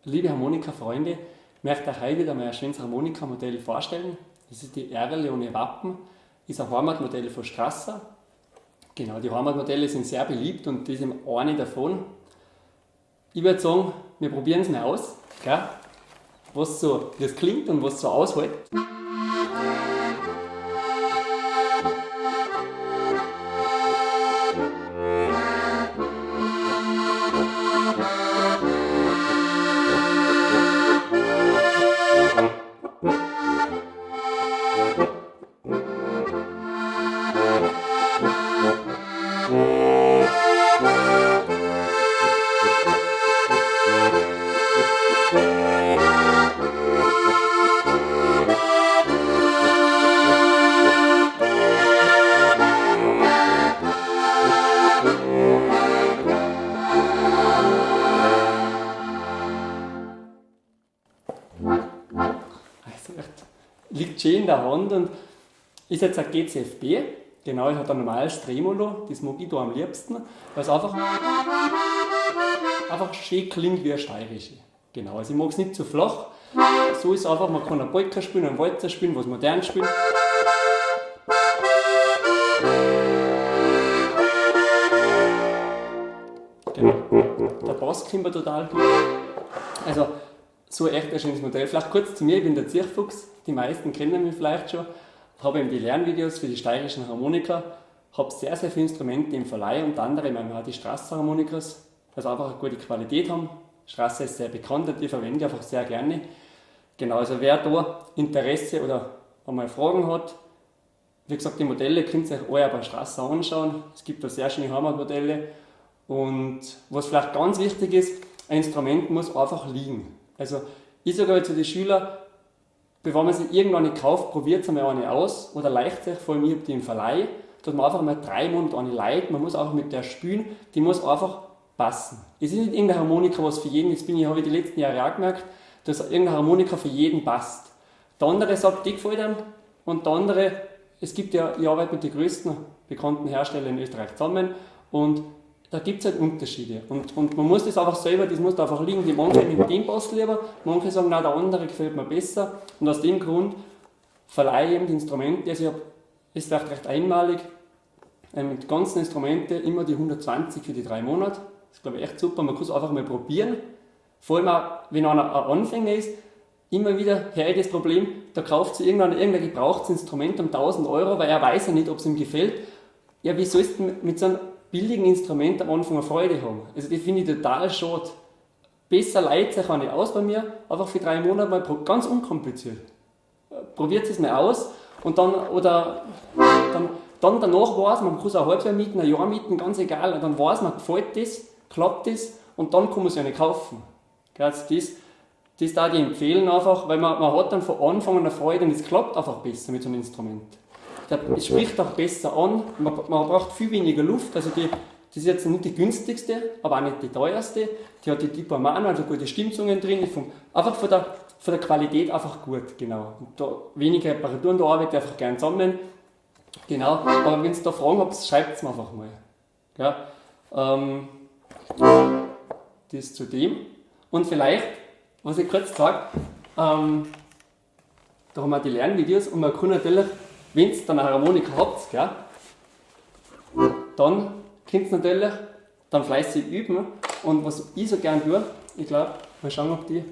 Liebe Harmonika-Freunde, ich möchte euch heute wieder mal ein schönes Harmonika-Modell vorstellen. Das ist die Erleone Wappen, ist ein Heimatmodell von Strasser. Genau, die Heimatmodelle sind sehr beliebt und das ist eben eine davon. Ich würde sagen, wir probieren es mal aus, gell? Was so das klingt und was so aushält. Also echt, liegt schön in der Hand und ist jetzt ein GCFB. Genau, es hat ein normales Tremolo, das mag ich da am liebsten, weil es einfach schön klingt wie eine steirische. Genau, also ich mag es nicht zu flach. So ist es einfach, man kann einen Polka spielen, einen Walzer spielen, was modern spielen. Genau, der Bass klingt mir total gut. Also, so echt ein schönes Modell. Vielleicht kurz zu mir, ich bin der Zirchfuchs, die meisten kennen mich vielleicht schon. Habe eben die Lernvideos für die steirischen Harmonika, habe sehr, sehr viele Instrumente im Verleih, unter anderem auch die Strasser Harmonikas, also einfach eine gute Qualität haben. Strasser ist sehr bekannt und die verwende ich einfach sehr gerne. Genau, also wer da Interesse oder einmal Fragen hat, wie gesagt, die Modelle könnt ihr euch alle bei Strasser anschauen. Es gibt da sehr schöne Heimatmodelle. Und was vielleicht ganz wichtig ist, ein Instrument muss einfach liegen. Also ich sage zu den Schülern, bevor man sie irgendwann nicht kauft, probiert es einmal eine aus oder leicht sich, vor allem ich habe die im Verleih, dass man einfach mal 3 Monate eine leiht, man muss auch mit der spielen, die muss einfach passen. Es ist nicht irgendeine Harmonika, was für jeden, habe ich die letzten Jahre auch gemerkt, dass irgendeine Harmonika für jeden passt. Der andere sagt, die gefällt einem und der andere, es gibt ja, ich arbeite mit den größten bekannten Herstellern in Österreich zusammen und da gibt es halt Unterschiede und man muss das einfach selber, das muss da einfach liegen. Die manche mit dem passt lieber, manche sagen, nein, der andere gefällt mir besser und aus dem Grund verleihe ich eben die Instrumente, also ich habe, ist vielleicht recht einmalig, mit ganzen Instrumenten immer die 120 für die 3 Monate, das ist glaube ich echt super, man kann es einfach mal probieren, vor allem auch, wenn einer ein Anfänger ist, immer wieder höre ich das Problem, da kauft sich irgendein gebrauchtes Instrument um 1000 Euro, weil er weiß ja nicht, ob es ihm gefällt. Ja, wie sollst du mit so einem billigen Instrument am Anfang eine Freude haben? Also das finde ich total schade. Besser leiht sich eine aus bei mir, einfach für 3 Monate mal, ganz unkompliziert. Probiert es mal aus und dann danach weiß man kann es ein Halbjahr mieten, ein Jahr mieten, ganz egal, und dann weiß man, gefällt das, klappt das und dann kann man es ja nicht kaufen. Also das darf ich empfehlen einfach, weil man hat dann von Anfang an eine Freude und es klappt einfach besser mit so einem Instrument. Es spricht auch besser an, man braucht viel weniger Luft, also das ist jetzt nicht die günstigste, aber auch nicht die teuerste, die hat die Tipo Mano, also gute Stimmzungen drin, einfach von der Qualität einfach gut, genau. Und da wenige Reparaturen, da arbeite ich einfach gerne zusammen, genau, aber wenn ihr da Fragen habt, schreibt es mir einfach mal. Ja, das zu dem und vielleicht, was ich kurz sage, da haben wir die Lernvideos und man kann natürlich, wenn ihr dann eine Harmonika habt, gell, dann könnt ihr natürlich dann fleißig üben. Und was ich so gerne tue, ich glaube, mal schauen, ob die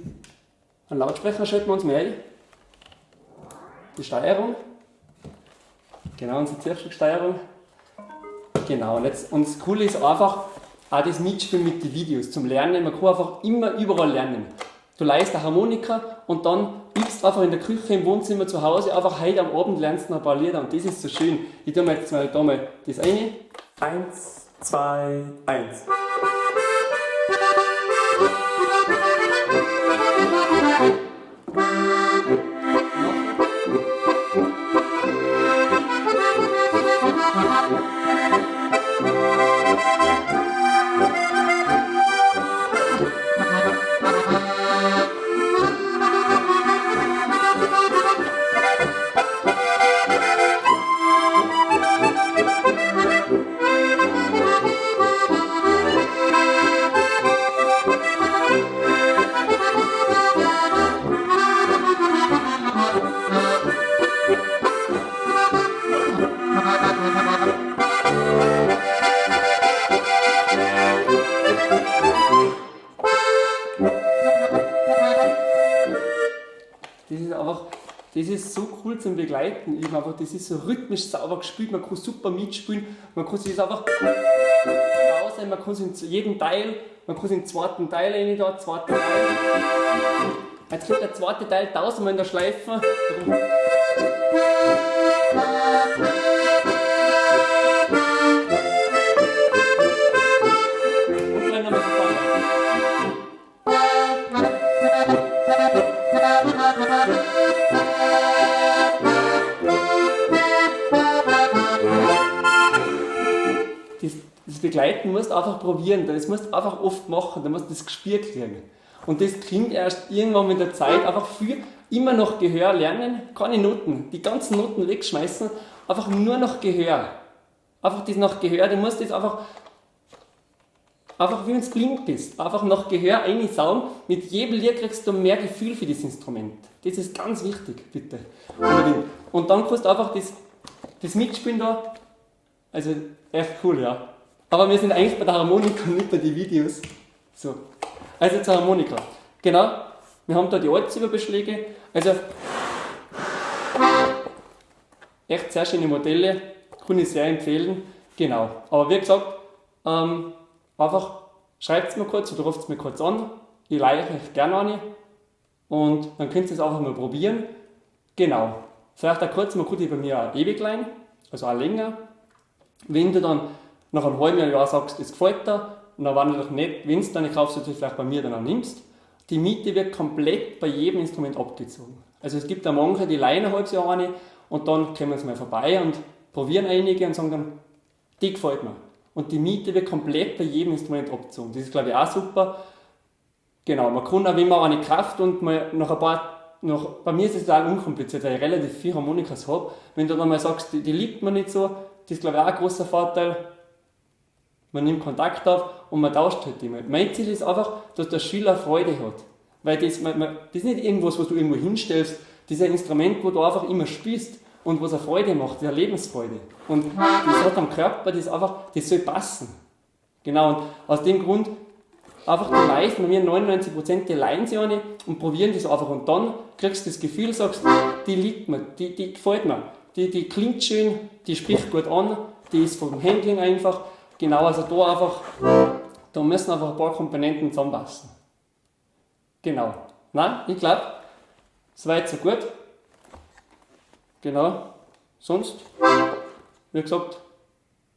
einen Lautsprecher schalten wir uns mal ein. Die Steuerung. Genau, unsere Zirkelsteuerung. Genau, und das Coole ist einfach, auch das Mitspielen mit den Videos zum Lernen. Man kann einfach immer überall lernen. Du leihst eine Harmonika und dann übst einfach in der Küche, im Wohnzimmer, zu Hause, einfach heute am Abend lernst du noch ein paar Lieder und das ist so schön. Ich tue mir jetzt mal da mal das eine. 1, 2, 1. Das ist so cool zum Begleiten. Eben einfach, das ist so rhythmisch sauber gespielt, man kann super mitspielen, man kann sich das einfach raus, man kann es in jedem Teil, man kann es in den zweiten Teil rein da, zweiten Teil. Jetzt kommt der zweite Teil tausendmal in der Schleife. Und gleich nochmal von vorne. Das Begleiten musst du einfach probieren, das musst du einfach oft machen, da musst du das Gespür kriegen. Und das klingt erst irgendwann mit der Zeit einfach viel, immer noch Gehör lernen, keine Noten, die ganzen Noten wegschmeißen, einfach nur noch Gehör. Einfach das nach Gehör, du musst das einfach wie wenn es blind bist, einfach nach Gehör einsaugen, mit jedem Lied kriegst du mehr Gefühl für das Instrument. Das ist ganz wichtig, bitte. Und dann kannst du einfach das Mitspielen da, also echt cool, ja. Aber wir sind eigentlich bei der Harmonika, nicht bei den Videos. So. Also zur Harmonika. Genau, wir haben da die Altsilberbeschläge. Also echt sehr schöne Modelle, kann ich sehr empfehlen. Genau. Aber wie gesagt, einfach schreibt es mir kurz oder ruft es mir kurz an. Ich leihe euch gerne an. Und dann könnt ihr es einfach mal probieren. Genau. Vielleicht auch kurz, man kann die bei mir auch ewig leihen, also auch länger. Wenn du dann nach einem halben Jahr sagst, es gefällt dir, und dann war natürlich nicht, wenn du dann kaufst, du vielleicht bei mir dann auch nimmst. Die Miete wird komplett bei jedem Instrument abgezogen. Also es gibt da manche, die leihen ein halbes Jahr eine und dann kommen sie mal vorbei und probieren einige und sagen dann, die gefällt mir. Und die Miete wird komplett bei jedem Instrument abgezogen. Das ist, glaube ich, auch super. Genau, man kann auch, wenn man eine Kraft und mal nach ein paar, bei mir ist es total unkompliziert, weil ich relativ viele Harmonikas habe. Wenn du dann mal sagst, die liegt mir nicht so, das ist, glaube ich, auch ein großer Vorteil. Man nimmt Kontakt auf und man tauscht halt immer. Mein Ziel ist einfach, dass der Schüler Freude hat. Weil das ist nicht irgendwas, was du irgendwo hinstellst. Das ist ein Instrument, wo du einfach immer spielst und was eine Freude macht, eine Lebensfreude. Und das hat am Körper, das soll passen. Genau, und aus dem Grund, einfach die meisten, bei mir 99%, die leihen sich eine und probieren das einfach. Und dann kriegst du das Gefühl, sagst, die liegt mir, die gefällt mir. Die klingt schön, die spricht gut an, die ist vom Handling einfach. Genau, also da müssen einfach ein paar Komponenten zusammenpassen. Genau. Nein, ich glaube, soweit so gut. Genau. Sonst, wie gesagt,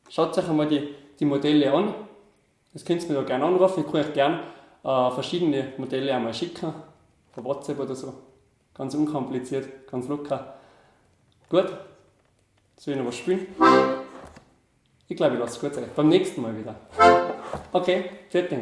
schaut euch einmal die Modelle an. Das könnt ihr mir da gerne anrufen. Ich kann euch gerne verschiedene Modelle einmal schicken. Per WhatsApp oder so. Ganz unkompliziert, ganz locker. Gut. Soll ich noch was spielen? Ich glaube, ich lasse es gut sein. Beim nächsten Mal wieder. Okay, fertig.